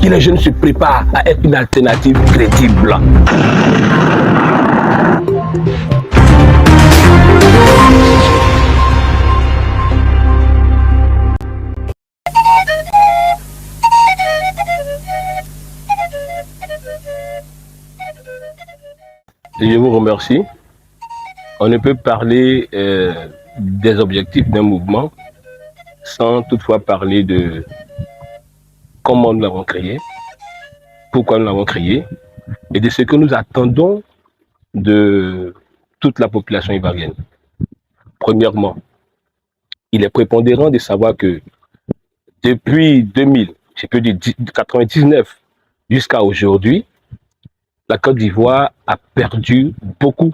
que les jeunes se préparent à être une alternative crédible. Je vous remercie. On ne peut parler des objectifs d'un mouvement sans toutefois parler de comment nous l'avons créé, pourquoi nous l'avons créé et de ce que nous attendons de toute la population ivoirienne. Premièrement, il est prépondérant de savoir que depuis 2000, je peux dire 99 jusqu'à aujourd'hui, la Côte d'Ivoire a perdu beaucoup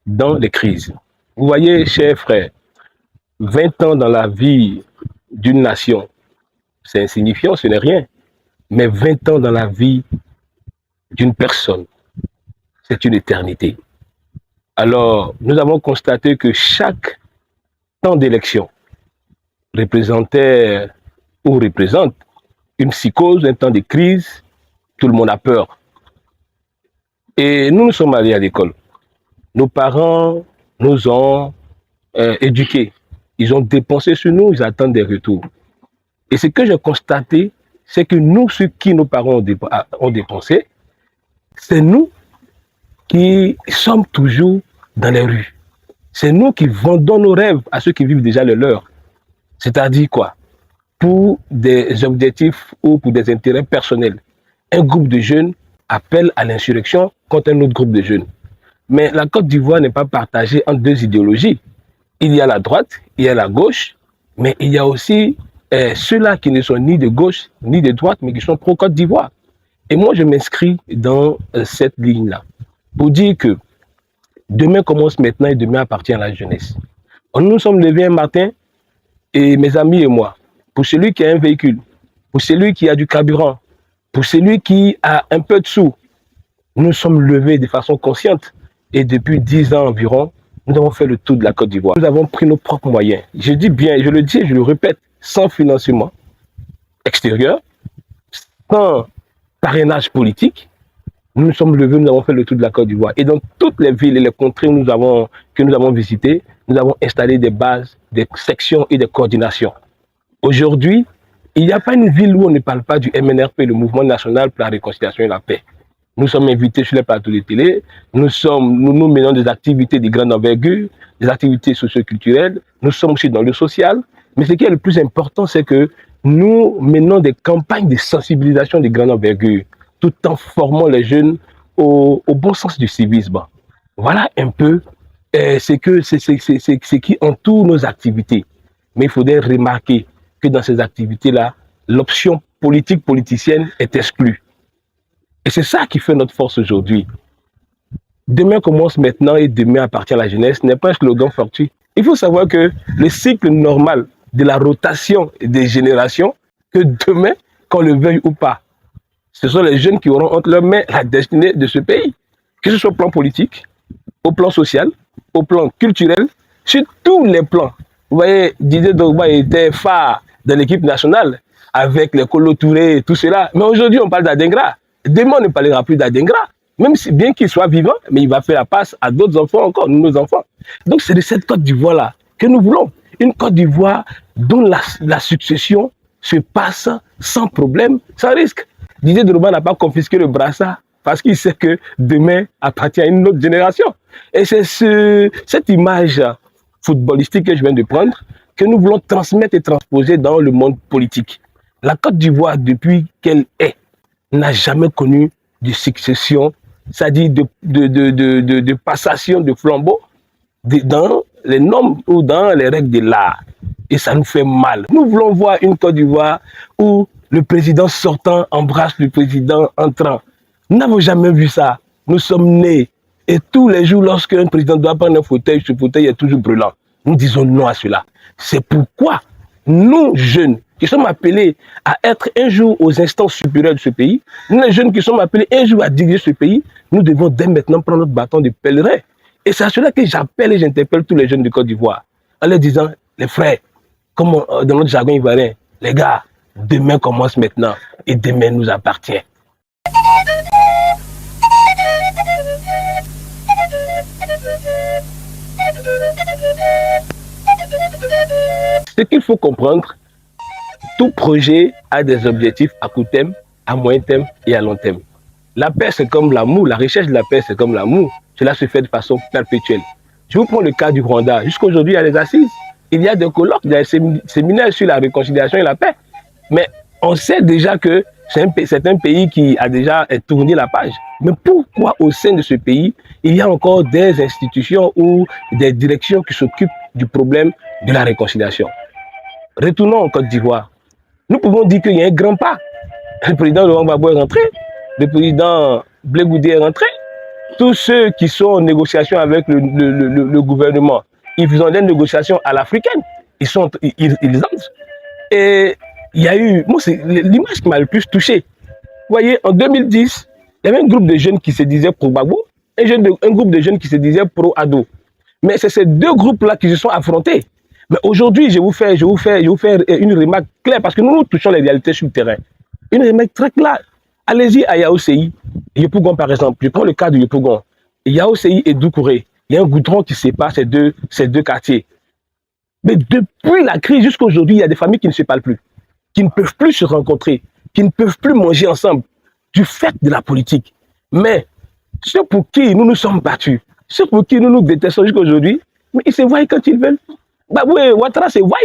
dans les crises. Vous voyez, chers frères, 20 ans dans la vie d'une nation, c'est insignifiant, ce n'est rien. Mais 20 ans dans la vie d'une personne, c'est une éternité. Alors, nous avons constaté que chaque temps d'élection représentait ou représente une psychose, un temps de crise, tout le monde a peur. Et nous sommes allés à l'école. Nos parents nous ont éduqués. Ils ont dépensé sur nous, ils attendent des retours. Et ce que j'ai constaté, c'est que nous, ce qui nos parents ont dépensé, c'est nous qui sommes toujours dans les rues. C'est nous qui vendons nos rêves à ceux qui vivent déjà le leur. C'est-à-dire quoi? Pour des objectifs ou pour des intérêts personnels. Un groupe de jeunes appelle à l'insurrection contre un autre groupe de jeunes. Mais la Côte d'Ivoire n'est pas partagée en deux idéologies. Il y a la droite, il y a la gauche, mais il y a aussi ceux-là qui ne sont ni de gauche ni de droite, mais qui sont pro-Côte d'Ivoire. Et moi, je m'inscris dans cette ligne-là pour dire que demain commence maintenant et demain appartient à la jeunesse. Nous nous sommes levés un matin, et mes amis et moi, pour celui qui a un véhicule, pour celui qui a du carburant, pour celui qui a un peu de sous, nous sommes levés de façon consciente. Et depuis 10 ans environ, nous avons fait le tour de la Côte d'Ivoire. Nous avons pris nos propres moyens. Je dis bien, je le dis et je le répète, sans financement extérieur, sans parrainage politique, nous nous sommes levés, nous avons fait le tour de la Côte d'Ivoire. Et dans toutes les villes et les contrées que nous avons visitées, nous avons installé des bases, des sections et des coordinations. Aujourd'hui, il n'y a pas une ville où on ne parle pas du MNRP, le Mouvement national pour la réconciliation et la paix. Nous sommes invités sur les plateaux de télé, nous menons des activités de grande envergure, des activités socio-culturelles, nous sommes aussi dans le social. Mais ce qui est le plus important, c'est que nous menons des campagnes de sensibilisation de grande envergure, tout en formant les jeunes au bon sens du civisme. Voilà un peu ce qui entoure nos activités. Mais il faudrait remarquer que dans ces activités-là, l'option politique politicienne est exclue. Et c'est ça qui fait notre force aujourd'hui. Demain commence maintenant et demain appartient à la jeunesse n'est pas un slogan fortuit. Il faut savoir que le cycle normal de la rotation des générations, que demain, qu'on le veuille ou pas, ce sont les jeunes qui auront entre leurs mains la destinée de ce pays. Que ce soit au plan politique, au plan social, au plan culturel, sur tous les plans. Vous voyez, Didier Drogba était phare de l'équipe nationale avec les Kolo Touré et tout cela. Mais aujourd'hui, on parle d'Adingra. Demain, on ne parlera plus d'Adingra. Même si bien qu'il soit vivant, mais il va faire la passe à d'autres enfants encore, nos enfants. Donc c'est de cette Côte d'Ivoire-là que nous voulons. Une Côte d'Ivoire dont la succession se passe sans problème, sans risque. Didier Drogba n'a pas confisqué le brassard parce qu'il sait que demain appartient à une autre génération. Et c'est cette image footballistique que je viens de prendre que nous voulons transmettre et transposer dans le monde politique. La Côte d'Ivoire, depuis qu'elle est, n'a jamais connu de succession, c'est-à-dire de passation de flambeau dans les normes ou dans les règles de l'art. Et ça nous fait mal. Nous voulons voir une Côte d'Ivoire où le président sortant embrasse le président entrant. Nous n'avons jamais vu ça. Nous sommes nés. Et tous les jours, lorsqu'un président doit prendre un fauteuil, ce fauteuil est toujours brûlant. Nous disons non à cela. C'est pourquoi nous, jeunes, qui sommes appelés à être un jour aux instances supérieures de ce pays, nous, les jeunes qui sommes appelés un jour à diriger ce pays, nous devons dès maintenant prendre notre bâton de pèlerin. Et c'est à cela que j'appelle et j'interpelle tous les jeunes de Côte d'Ivoire, en leur disant, les frères, comme dans notre jargon ivoirien, les gars, Demain commence maintenant et demain nous appartient. Ce qu'il faut comprendre, tout projet a des objectifs à court terme, à moyen terme et à long terme. La paix, c'est comme l'amour. La recherche de la paix, c'est comme l'amour. Cela se fait de façon perpétuelle. Je vous prends le cas du Rwanda. Jusqu'à aujourd'hui, il y a des assises. Il y a des colloques, il y a des séminaires sur la réconciliation et la paix. Mais on sait déjà que c'est un pays qui a déjà tourné la page. Mais pourquoi au sein de ce pays, il y a encore des institutions ou des directions qui s'occupent du problème de la réconciliation? Retournons en Côte d'Ivoire. Nous pouvons dire qu'il y a un grand pas. Le président Laurent Gbagbo est rentré, le président Blé Goudé est rentré. Tous ceux qui sont en négociation avec le gouvernement, ils font des négociations à l'africaine. Ils entrent. Et il y a eu, moi c'est l'image qui m'a le plus touché. Vous voyez, en 2010, il y avait un groupe de jeunes qui se disaient pro-Gbagbo, un groupe de jeunes qui se disaient pro-Ado. Mais c'est ces deux groupes-là qui se sont affrontés. Mais aujourd'hui, je vais vous faire une remarque claire parce que nous touchons les réalités sur le terrain. Une remarque très claire. Allez-y à Yaoséi, Yopougon par exemple. Je prends le cas de Yopougon. Yaoséi et Doucouré. Il y a un goudron qui sépare ces deux quartiers. Mais depuis la crise jusqu'à aujourd'hui, il y a des familles qui ne se parlent plus, qui ne peuvent plus se rencontrer, qui ne peuvent plus manger ensemble du fait de la politique. Mais ceux pour qui nous nous sommes battus, ceux pour qui nous nous détestons jusqu'à aujourd'hui, mais ils se voient quand ils veulent. Gbagbo et Ouattara se voient.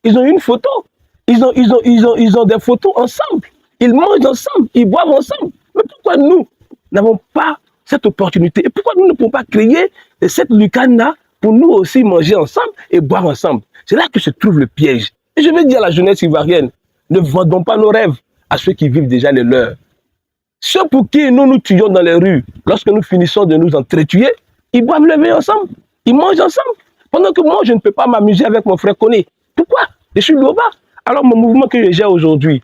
Ils ont une photo. Ils ont des photos ensemble. Ils mangent ensemble. Ils boivent ensemble. Mais pourquoi nous n'avons pas cette opportunité? Et pourquoi nous ne pouvons pas créer cette lucane-là pour nous aussi manger ensemble et boire ensemble? C'est là que se trouve le piège. Et je veux dire à la jeunesse ivoirienne, ne vendons pas nos rêves à ceux qui vivent déjà les leurs. Ceux pour qui nous nous tuons dans les rues, lorsque nous finissons de nous entretuer, ils boivent le vin ensemble. Ils mangent ensemble. Pendant que moi, je ne peux pas m'amuser avec mon frère Koné. Pourquoi? Je suis Loba. Alors, mon mouvement que j'ai aujourd'hui,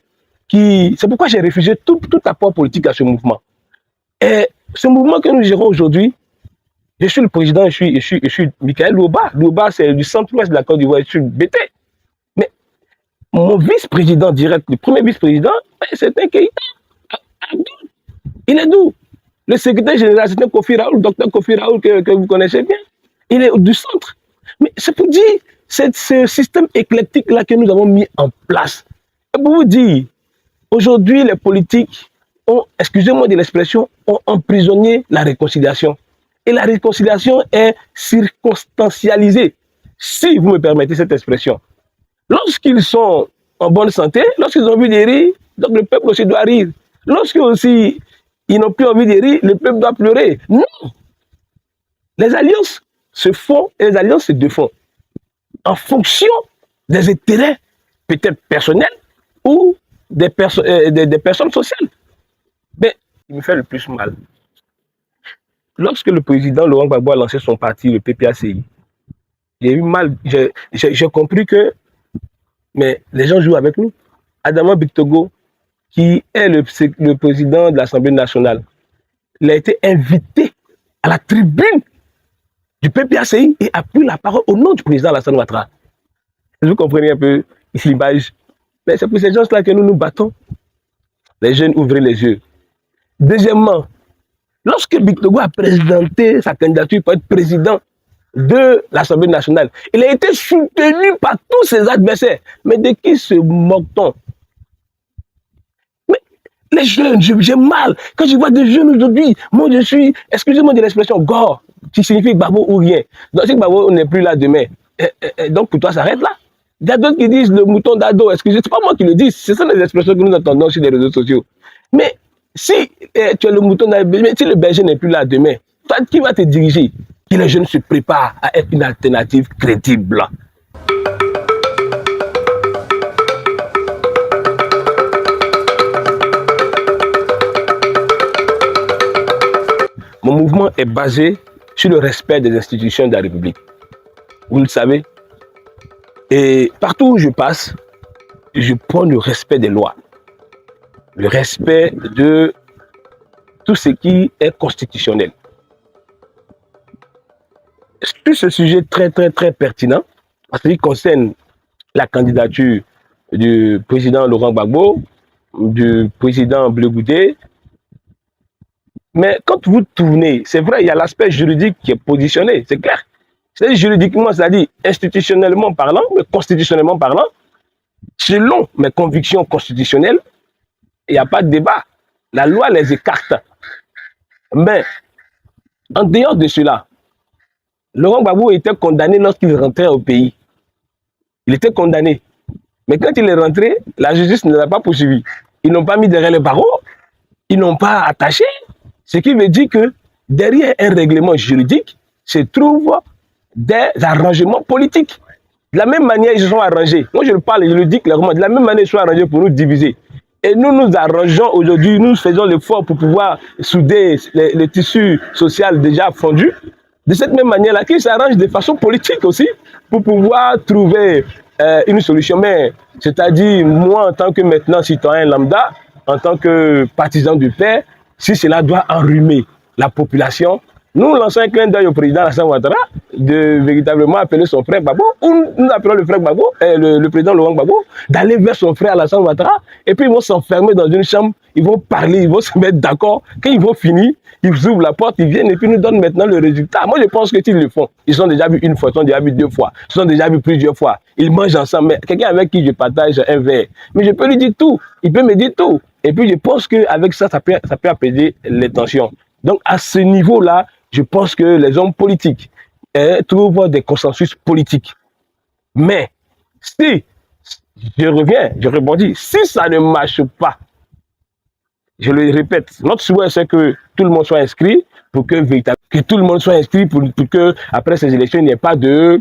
c'est pourquoi j'ai refusé tout apport politique à ce mouvement. Et ce mouvement que nous gérons aujourd'hui, je suis le président, je suis Michael Loba. Loba, c'est du centre-ouest de la Côte d'Ivoire, je suis BT. Mais mon vice-président direct, le premier vice-président, c'est un Keïta. Il est d'où? Le secrétaire général, c'est un Kofi Raoul, docteur Kofi Raoul que vous connaissez bien. Il est du centre. Mais c'est pour dire, c'est ce système éclectique-là que nous avons mis en place. Et pour vous dire, aujourd'hui, les politiques ont, excusez-moi de l'expression, ont emprisonné la réconciliation. Et la réconciliation est circonstancialisée, si vous me permettez cette expression. Lorsqu'ils sont en bonne santé, lorsqu'ils ont envie de rire, donc le peuple aussi doit rire. Lorsqu'ils aussi ils n'ont plus envie de rire, le peuple doit pleurer. Non! Les alliances se font et les alliances se défont en fonction des intérêts peut-être personnels ou des personnes sociales. Mais il me fait le plus mal. Lorsque le président Laurent Gbagbo a lancé son parti, le PPACI, j'ai eu mal, j'ai compris que mais les gens jouent avec nous. Adama Bictogo, qui est le président de l'Assemblée nationale, il a été invité à la tribune du PPACI et a pris la parole au nom du président Alassane Ouattara. Vous comprenez un peu l'image. Mais c'est pour ces gens-là que nous nous battons. Les jeunes, ouvrez les yeux. Deuxièmement, lorsque Bictogo a présenté sa candidature pour être président de l'Assemblée nationale, il a été soutenu par tous ses adversaires. Mais de qui se moque-t-on? Mais les jeunes, j'ai mal. Quand je vois des jeunes aujourd'hui, moi je suis, excusez-moi de l'expression, gore, qui signifie Gbagbo ou rien. Donc si Gbagbo n'est plus là demain, donc pour toi ça arrête là. Il y a d'autres qui disent le mouton d'ado, excusez, c'est pas moi qui le dis, ce sont les expressions que nous entendons sur les réseaux sociaux. Mais si tu es le mouton d'ado, si le berger n'est plus là demain, toi qui va te diriger? Que les jeunes se préparent à être une alternative crédible. Mon mouvement est basé sur le respect des institutions de la République. Vous le savez. Et partout où je passe, je prends le respect des lois. Le respect de tout ce qui est constitutionnel. Sur ce sujet très pertinent, parce qu'il concerne la candidature du président Laurent Gbagbo, du président Blé Goudé. Mais quand vous tournez, c'est vrai, il y a l'aspect juridique qui est positionné, c'est clair. C'est juridiquement, c'est-à-dire institutionnellement parlant, mais constitutionnellement parlant, selon mes convictions constitutionnelles, il n'y a pas de débat. La loi les écarte. Mais en dehors de cela, Laurent Gbagbo était condamné lorsqu'il rentrait au pays. Il était condamné. Mais quand il est rentré, la justice ne l'a pas poursuivi. Ils n'ont pas mis derrière le barreau, ils n'ont pas attaché. Ce qui veut dire que derrière un règlement juridique se trouvent des arrangements politiques. De la même manière, ils se sont arrangés. Moi, je le parle, je le dis clairement. De la même manière, ils se sont arrangés pour nous diviser. Et nous nous arrangeons aujourd'hui, nous faisons l'effort pour pouvoir souder le tissu social déjà fondu. De cette même manière-là, qu'ils s'arrangent de façon politique aussi pour pouvoir trouver une solution. Mais c'est-à-dire, moi, en tant que maintenant citoyen lambda, en tant que partisan du père, si cela doit enrhumer la population, nous lançons un clin d'œil au président Alassane Ouattara de véritablement appeler son frère Gbagbo, ou nous appelons le frère Gbagbo, le président Laurent Gbagbo, d'aller vers son frère Alassane Ouattara, et puis ils vont s'enfermer dans une chambre, ils vont parler, ils vont se mettre d'accord. Quand ils vont finir, ils ouvrent la porte, ils viennent et puis nous donnent maintenant le résultat. Moi, je pense que s'ils le font, ils ont déjà vu une fois, ils ont déjà vu deux fois, ils ont déjà vu plusieurs fois. Ils mangent ensemble. Mais quelqu'un avec qui je partage un verre, mais je peux lui dire tout, il peut me dire tout. Et puis je pense qu'avec ça, ça peut apaiser les tensions. Donc à ce niveau-là, je pense que les hommes politiques trouvent des consensus politiques. Mais si, je rebondis, si ça ne marche pas, je le répète, notre souhait c'est que tout le monde soit inscrit pour que tout le monde soit inscrit pour que après ces élections, il n'y ait pas de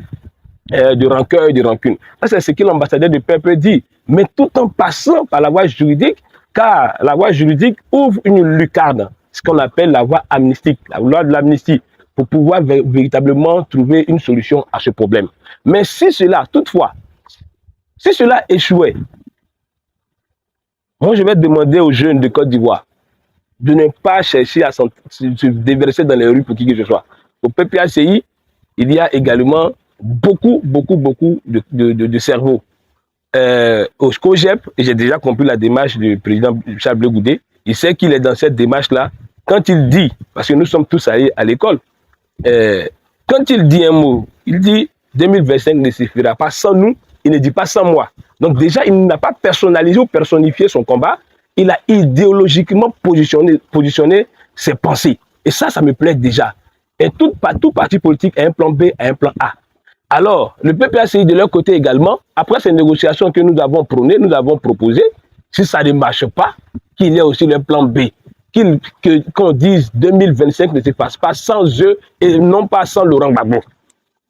rancœur, de rancune. C'est ce que l'ambassadeur du peuple dit. Mais tout en passant par la voie juridique, car la voie juridique ouvre une lucarne, ce qu'on appelle la voie amnistique, la loi de l'amnistie, pour pouvoir véritablement trouver une solution à ce problème. Mais si cela, toutefois, si cela échouait, moi je vais demander aux jeunes de Côte d'Ivoire de ne pas chercher à se déverser dans les rues pour qui que ce soit. Au PPACI, il y a également beaucoup de cerveaux. Au SCOGEP, et j'ai déjà compris la démarche du président Charles Blé Goudé, il sait qu'il est dans cette démarche-là. Quand il dit, parce que nous sommes tous allés à l'école, quand il dit un mot, il dit 2025 ne suffira pas sans nous, il ne dit pas sans moi. Donc déjà, il n'a pas personnalisé ou personnifié son combat, il a idéologiquement positionné ses pensées. Et ça me plaît déjà. Et tout parti politique a un plan B, a un plan A. Alors, le PPACI de leur côté également, après ces négociations que nous avons prônées, nous avons proposées, si ça ne marche pas, qu'il y ait aussi le plan B. Qu'on dise 2025 ne se passe pas sans eux et non pas sans Laurent Gbagbo.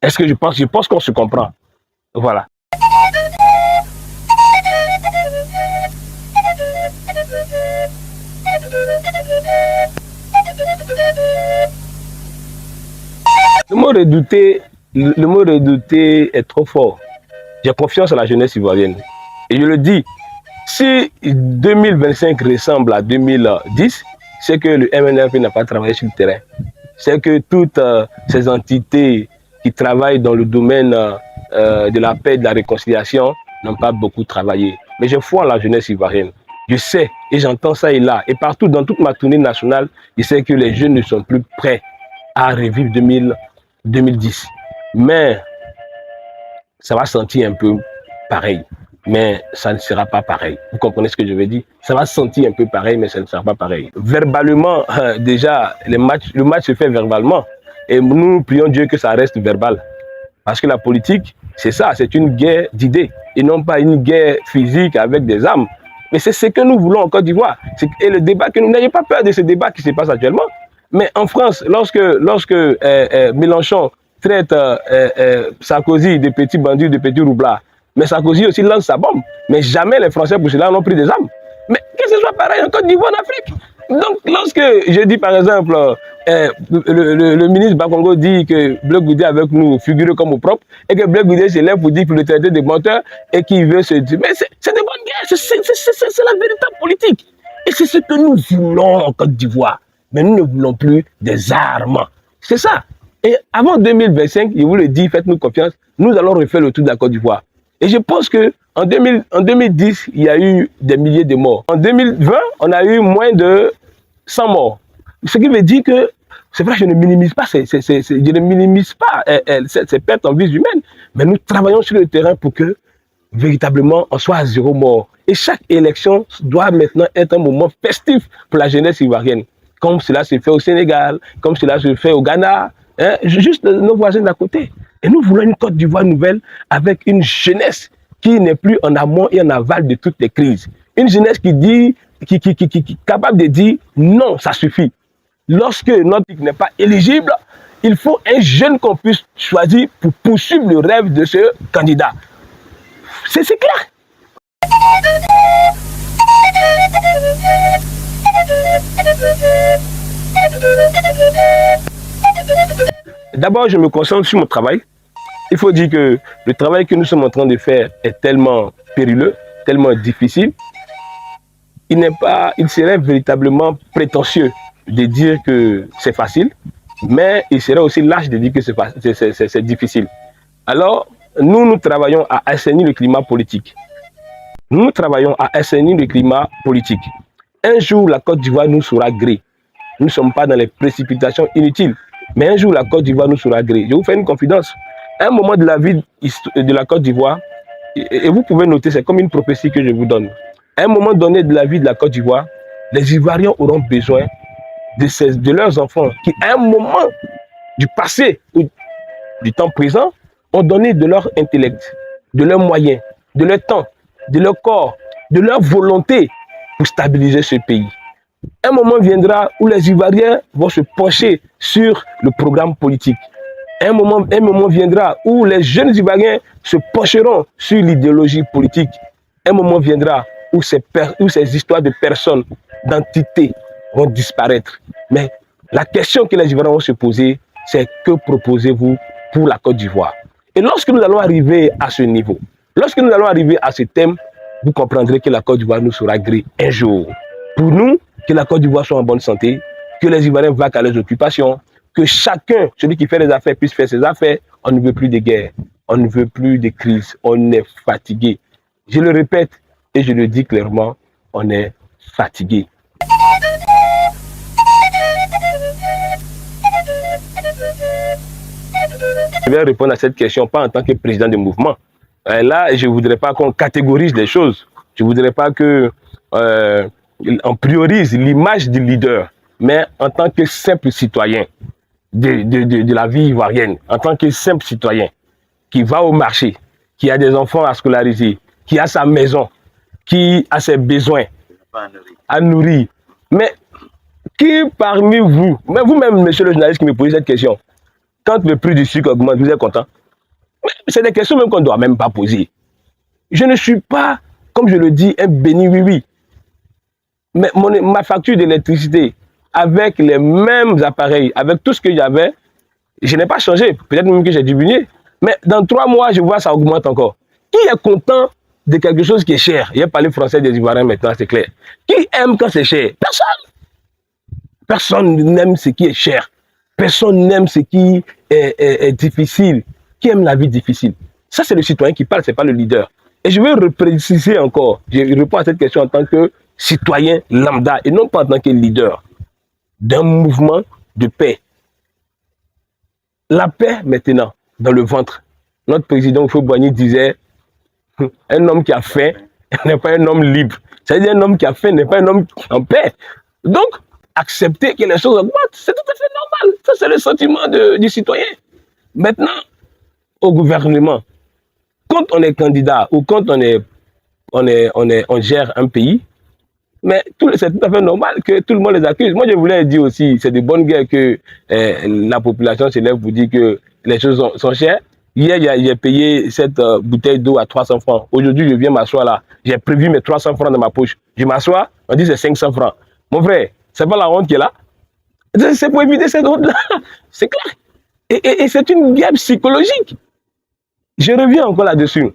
Est-ce que je pense qu'on se comprend. Voilà. Le mot redouté est trop fort. J'ai confiance en la jeunesse ivoirienne. Et je le dis, si 2025 ressemble à 2010, c'est que le MNF n'a pas travaillé sur le terrain. C'est que toutes ces entités qui travaillent dans le domaine de la paix et de la réconciliation n'ont pas beaucoup travaillé. Mais je foi en la jeunesse ivoirienne. Je sais, et j'entends ça et là, et partout dans toute ma tournée nationale, je sais que les jeunes ne sont plus prêts à revivre 2010. Mais ça va sentir un peu pareil, mais ça ne sera pas pareil. Vous comprenez ce que je veux dire? Ça va sentir un peu pareil, mais ça ne sera pas pareil. Verbalement, déjà, le match se fait verbalement. Et nous prions Dieu que ça reste verbal. Parce que la politique, c'est ça, c'est une guerre d'idées. Et non pas une guerre physique avec des armes. Mais c'est ce que nous voulons en Côte d'Ivoire. Et le débat que nous n'ayez pas peur de ce débat qui se passe actuellement. Mais en France, lorsque Mélenchon traite Sarkozy de petits bandits, de petits roublards, mais Sarkozy aussi lance sa bombe. Mais jamais les Français pour cela n'ont pris des armes. Mais que ce soit pareil en Côte d'Ivoire, en Afrique. Donc lorsque je dis par exemple, le ministre Bakongo dit que Blé Goudé avec nous figure comme au propre, et que Blé Goudé se lève pour dire qu'il le traiter de menteur et qu'il veut se dire, mais c'est de bonne guerre, c'est la véritable politique. Et c'est ce que nous voulons en Côte d'Ivoire. Mais nous ne voulons plus des armes. C'est ça. Et avant 2025, je vous le dis, faites-nous confiance, nous allons refaire le tour de la Côte d'Ivoire. Et je pense qu'en 2010, il y a eu des milliers de morts. En 2020, on a eu moins de 100 morts. Ce qui veut dire que, c'est vrai, je ne minimise pas, je ne minimise pas ces pertes en vies humaines, mais nous travaillons sur le terrain pour que véritablement on soit à 0 mort. Et chaque élection doit maintenant être un moment festif pour la jeunesse ivoirienne, comme cela se fait au Sénégal, comme cela se fait au Ghana, hein, juste nos voisins d'à côté. Et nous voulons une Côte d'Ivoire nouvelle avec une jeunesse qui n'est plus en amont et en aval de toutes les crises. Une jeunesse qui dit, qui est capable de dire non, ça suffit. Lorsque notre pays n'est pas éligible, il faut un jeune qu'on puisse choisir pour poursuivre le rêve de ce candidat. C'est clair. D'abord, je me concentre sur mon travail. Il faut dire que le travail que nous sommes en train de faire est tellement périlleux, tellement difficile. Il serait véritablement prétentieux de dire que c'est facile, mais il serait aussi lâche de dire que c'est difficile. Alors, nous travaillons à assainir le climat politique. Nous travaillons à assainir le climat politique. Un jour, la Côte d'Ivoire nous sera gré. Nous ne sommes pas dans les précipitations inutiles, mais un jour, la Côte d'Ivoire nous sera gré. Je vous fais une confidence. Un moment de la vie de la Côte d'Ivoire, et vous pouvez noter, c'est comme une prophétie que je vous donne. À un moment donné de la vie de la Côte d'Ivoire, les Ivoiriens auront besoin de leurs enfants qui, à un moment du passé ou du temps présent, ont donné de leur intellect, de leurs moyens, de leur temps, de leur corps, de leur volonté pour stabiliser ce pays. Un moment viendra où les Ivoiriens vont se pencher sur le programme politique. Un moment viendra où les jeunes Ivoiriens se pencheront sur l'idéologie politique. Un moment viendra où ces histoires de personnes, d'entités vont disparaître. Mais la question que les Ivoiriens vont se poser, c'est que proposez-vous pour la Côte d'Ivoire? Et lorsque nous allons arriver à ce niveau, lorsque nous allons arriver à ce thème, vous comprendrez que la Côte d'Ivoire nous sera gré un jour. Pour nous, que la Côte d'Ivoire soit en bonne santé, que les Ivoiriens vaquent à leurs occupations, que chacun, celui qui fait les affaires, puisse faire ses affaires. On ne veut plus de guerre, on ne veut plus de crise, on est fatigué. Je le répète et je le dis clairement, on est fatigué. Je vais répondre à cette question, pas en tant que président du mouvement. Là, je ne voudrais pas qu'on catégorise les choses. Je ne voudrais pas qu'on priorise l'image du leader, mais en tant que simple citoyen de la vie ivoirienne, en tant que simple citoyen qui va au marché, qui a des enfants à scolariser, qui a sa maison, qui a ses besoins à nourrir. Mais qui parmi vous, mais vous-même, monsieur le journaliste qui me posez cette question, quand le prix du sucre augmente, vous êtes content? C'est des questions même qu'on ne doit même pas poser. Je ne suis pas, comme je le dis, un béni oui-oui. Mais ma facture d'électricité, avec les mêmes appareils, avec tout ce que j'avais, je n'ai pas changé. Peut-être même que j'ai diminué. Mais dans 3 mois, je vois que ça augmente encore. Qui est content de quelque chose qui est cher? Il y a parlé français des Ivoiriens maintenant, c'est clair. Qui aime quand c'est cher? Personne. Personne n'aime ce qui est cher. Personne n'aime ce qui est difficile. Qui aime la vie difficile? Ça, c'est le citoyen qui parle, ce n'est pas le leader. Et je vais préciser encore, je réponds à cette question en tant que citoyen lambda et non pas en tant que leader d'un mouvement de paix. La paix, maintenant, dans le ventre. Notre président Houphouët-Boigny disait, un homme qui a faim n'est pas un homme libre. C'est-à-dire un homme qui a faim n'est pas un homme en paix. Donc, accepter que les choses augmentent, c'est tout à fait normal. Ça, c'est le sentiment du citoyen. Maintenant, au gouvernement, quand on est candidat ou quand on gère un pays, mais c'est tout à fait normal que tout le monde les accuse. Moi, je voulais dire aussi, c'est de bonne guerre que la population se lève pour dire que les choses sont chères. Hier, j'ai payé cette bouteille d'eau à 300 francs. Aujourd'hui, je viens m'asseoir là. J'ai prévu mes 300 francs dans ma poche. Je m'assois, on dit c'est 500 francs. Mon frère, c'est pas la honte qui est là. C'est pour éviter cette honte-là. C'est clair. Et c'est une guerre psychologique. Je reviens encore là-dessus.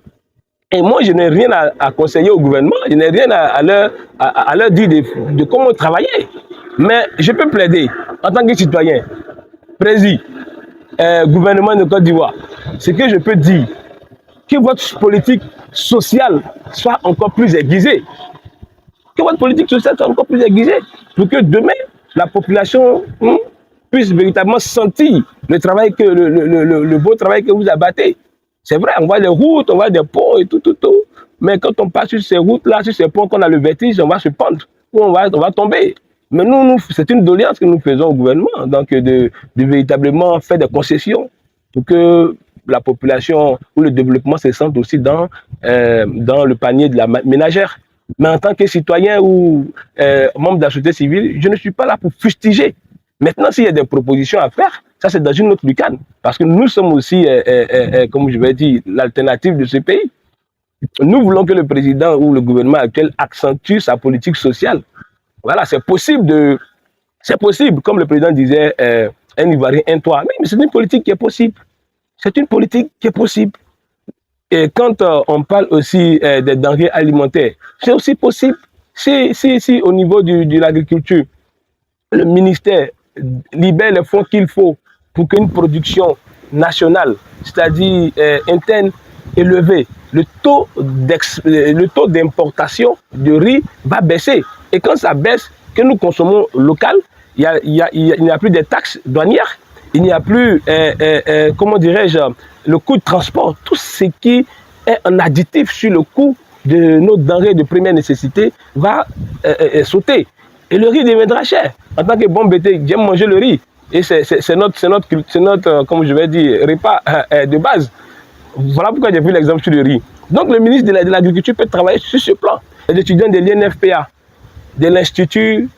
Et moi, je n'ai rien à conseiller au gouvernement, je n'ai rien à leur dire de comment travailler. Mais je peux plaider en tant que citoyen, président, gouvernement de Côte d'Ivoire. Ce que je peux dire, que votre politique sociale soit encore plus aiguisée. Que votre politique sociale soit encore plus aiguisée. Pour que demain, la population puisse véritablement sentir le travail que, le beau travail que vous abattez. C'est vrai, on voit des routes, on voit des ponts et tout. Mais quand on passe sur ces routes-là, sur ces ponts qu'on a le vertige, on va se pendre, ou on va tomber. Mais nous c'est une doléance que nous faisons au gouvernement, donc de véritablement faire des concessions pour que la population ou le développement se sente aussi dans le panier de la ménagère. Mais en tant que citoyen ou membre de la société civile, je ne suis pas là pour fustiger. Maintenant, s'il y a des propositions à faire, ça c'est dans une autre lucane. Parce que nous sommes aussi, comme je vais dire, l'alternative de ce pays. Nous voulons que le président ou le gouvernement actuel accentue sa politique sociale. Voilà, c'est possible, comme le président disait, un Ivoirien, un toit. Mais c'est une politique qui est possible. C'est une politique qui est possible. Et quand on parle aussi des denrées alimentaires, c'est aussi possible. Si au niveau de l'agriculture, le ministère libère les fonds qu'il faut pour qu'une production nationale, c'est-à-dire interne, élevée, le taux d'importation de riz va baisser. Et quand ça baisse, que nous consommons local, il n'y a plus de taxes douanières, il n'y a plus, comment dirais-je, le coût de transport, tout ce qui est un additif sur le coût de nos denrées de première nécessité va sauter. Et le riz deviendra cher. En tant que bon bêté, j'aime manger le riz. Et c'est notre, comme je vais dire, repas de base. Voilà pourquoi j'ai pris l'exemple sur le riz. Donc le ministre de l'Agriculture peut travailler sur ce plan. Les étudiants de l'INFPA, de l'Institut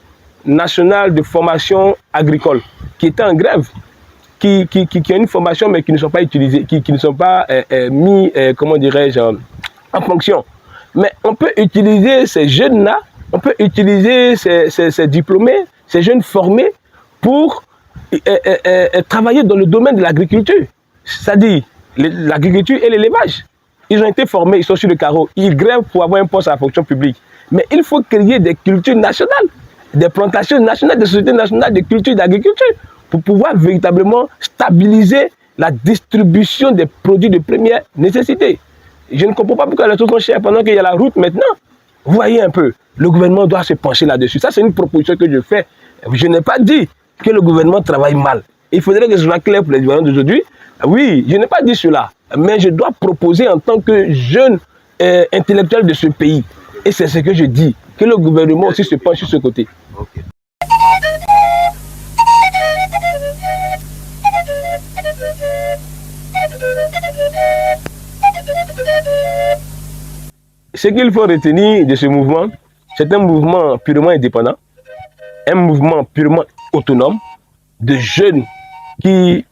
national de formation agricole, qui étaient en grève, qui ont une formation mais qui ne sont pas utilisés, qui ne sont pas mis, comment dirais-je, en fonction. Mais on peut utiliser ces jeunes-là, on peut utiliser ces diplômés, ces jeunes formés pour travailler dans le domaine de l'agriculture. C'est-à-dire l'agriculture et l'élevage. Ils ont été formés, ils sont sur le carreau, ils grèvent pour avoir un poste à la fonction publique. Mais il faut créer des cultures nationales, des plantations nationales, des sociétés nationales de culture d'agriculture pour pouvoir véritablement stabiliser la distribution des produits de première nécessité. Je ne comprends pas pourquoi les choses sont chères pendant qu'il y a la route maintenant. Vous voyez un peu, le gouvernement doit se pencher là-dessus. Ça, c'est une proposition que je fais. Je n'ai pas dit que le gouvernement travaille mal. Il faudrait que ce soit clair pour les gouvernements d'aujourd'hui. Oui, je n'ai pas dit cela, mais je dois proposer en tant que jeune intellectuel de ce pays. Et c'est ce que je dis, que le gouvernement aussi se penche sur ce côté. Okay. Ce qu'il faut retenir de ce mouvement, c'est un mouvement purement indépendant, un mouvement purement autonome, de jeunes qui,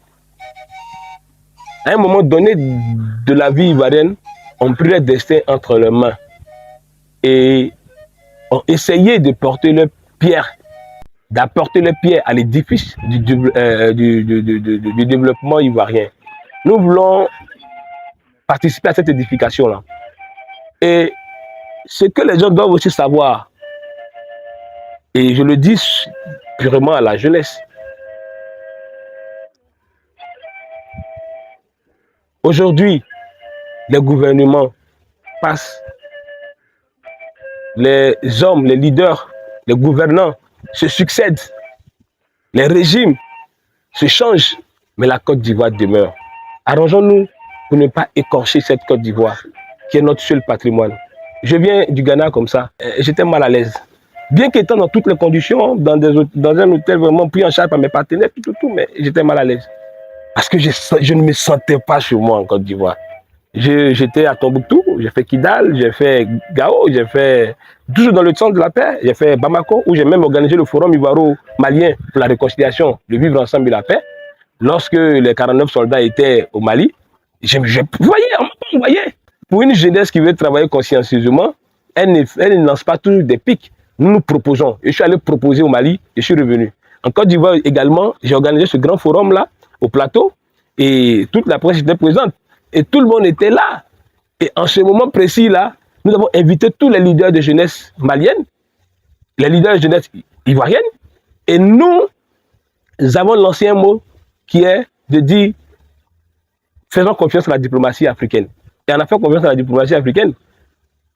à un moment donné de la vie ivoirienne, ont pris leur destin entre leurs mains et ont essayé de porter leur pierre, d'apporter leur pierre à l'édifice du développement ivoirien. Nous voulons participer à cette édification-là. Et ce que les gens doivent aussi savoir, et je le dis purement à la jeunesse, aujourd'hui, les gouvernements passent, les hommes, les leaders, les gouvernants se succèdent, les régimes se changent, mais la Côte d'Ivoire demeure. Arrangeons-nous pour ne pas écorcher cette Côte d'Ivoire, qui est notre seul patrimoine. Je viens du Ghana comme ça, j'étais mal à l'aise. Bien qu'étant dans toutes les conditions, dans un hôtel vraiment pris en charge par mes partenaires, tout, mais j'étais mal à l'aise. Parce que je ne me sentais pas chez moi en Côte d'Ivoire. J'étais à Tombouctou, j'ai fait Kidal, j'ai fait Gao, j'ai fait toujours dans le centre de la paix, j'ai fait Bamako, où j'ai même organisé le forum ivoiro-malien pour la réconciliation, le vivre ensemble et la paix. Lorsque les 49 soldats étaient au Mali, vous voyez, pour une jeunesse qui veut travailler consciencieusement, elle ne lance pas toujours des pics. Nous proposons. Je suis allé proposer au Mali et je suis revenu. En Côte d'Ivoire également, j'ai organisé ce grand forum-là, au plateau, et toute la presse était présente. Et tout le monde était là. Et en ce moment précis-là, nous avons invité tous les leaders de jeunesse malienne, les leaders de jeunesse ivoirienne, et nous avons lancé un mot qui est de dire faisons confiance à la diplomatie africaine. Et on a fait confiance à la diplomatie africaine.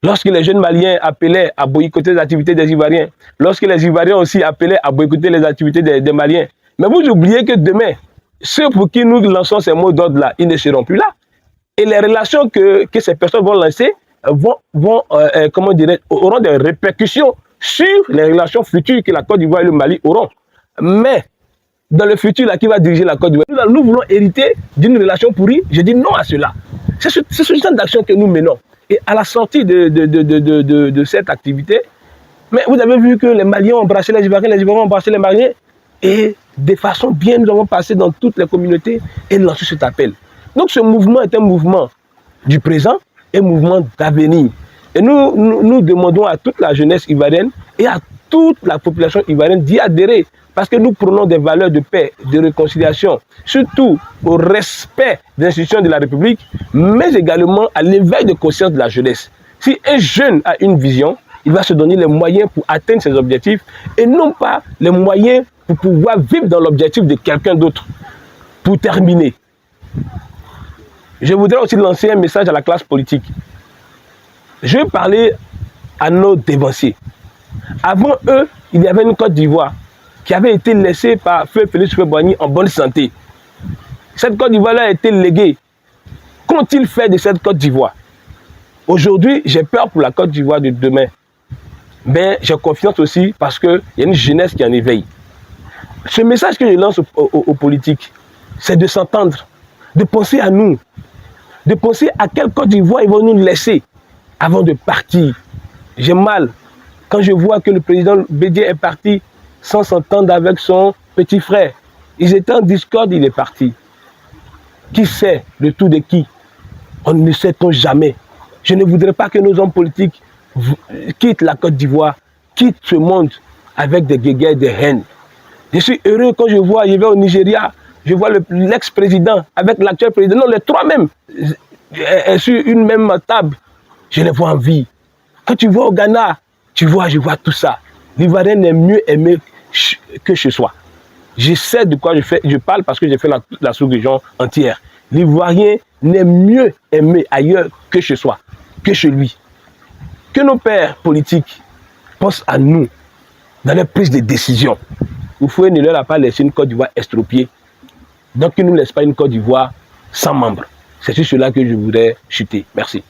Lorsque les jeunes Maliens appelaient à boycotter les activités des Ivoiriens, lorsque les Ivoiriens aussi appelaient à boycotter les activités des Maliens. Mais vous oubliez que demain, ceux pour qui nous lançons ces mots d'ordre-là, ils ne seront plus là. Et les relations que ces personnes vont lancer auront des répercussions sur les relations futures que la Côte d'Ivoire et le Mali auront. Mais dans le futur, là, qui va diriger la Côte d'Ivoire, nous voulons hériter d'une relation pourrie. Je dis non à cela. C'est ce genre d'action que nous menons. Et à la sortie de cette activité, mais vous avez vu que les Maliens ont embrassé les Ivoiriens ont embrassé les Maliens. Et de façon bien, nous avons passé dans toutes les communautés et lancé cet appel. Donc ce mouvement est un mouvement du présent et un mouvement d'avenir. Et nous demandons à toute la jeunesse ivoirienne et à toute la population ivoirienne d'y adhérer. Parce que nous prenons des valeurs de paix, de réconciliation, surtout au respect des institutions de la République, mais également à l'éveil de conscience de la jeunesse. Si un jeune a une vision, il va se donner les moyens pour atteindre ses objectifs et non pas les moyens pour pouvoir vivre dans l'objectif de quelqu'un d'autre. Pour terminer, je voudrais aussi lancer un message à la classe politique. Je vais parler à nos dévanciers. Avant eux, il y avait une Côte d'Ivoire qui avait été laissée par Feu Félix Houphouët-Boigny en bonne santé. Cette Côte d'Ivoire a été léguée. Qu'ont-ils fait de cette Côte d'Ivoire? Aujourd'hui, j'ai peur pour la Côte d'Ivoire de demain. Mais j'ai confiance aussi parce qu'il y a une jeunesse qui en éveille. Ce message que je lance aux politiques, c'est de s'entendre, de penser à nous, de penser à quelle Côte d'Ivoire ils vont nous laisser avant de partir. J'ai mal quand je vois que le président Bédié est parti sans s'entendre avec son petit frère. Ils étaient en discorde, il est parti. Qui sait le tout de qui? On ne sait-on jamais. Je ne voudrais pas que nos hommes politiques quittent la Côte d'Ivoire, quittent ce monde avec des guéguerres, des haines. Je suis heureux quand je vais au Nigeria, je vois l'ex-président avec l'actuel président, non, les trois même, sur une même table. Je les vois en vie. Quand tu vas au Ghana, je vois tout ça. L'Ivoirien est mieux aimé que chez soi. Je sais de quoi je parle parce que j'ai fait la sous-région entière. L'Ivoirien n'est mieux aimé ailleurs que chez soi, que chez lui. Que nos pères politiques pensent à nous dans les prises de décision. Houphouët ne leur a pas laissé une Côte d'Ivoire estropiée. Donc il ne nous laisse pas une Côte d'Ivoire sans membres. C'est sur cela que je voudrais chuter. Merci.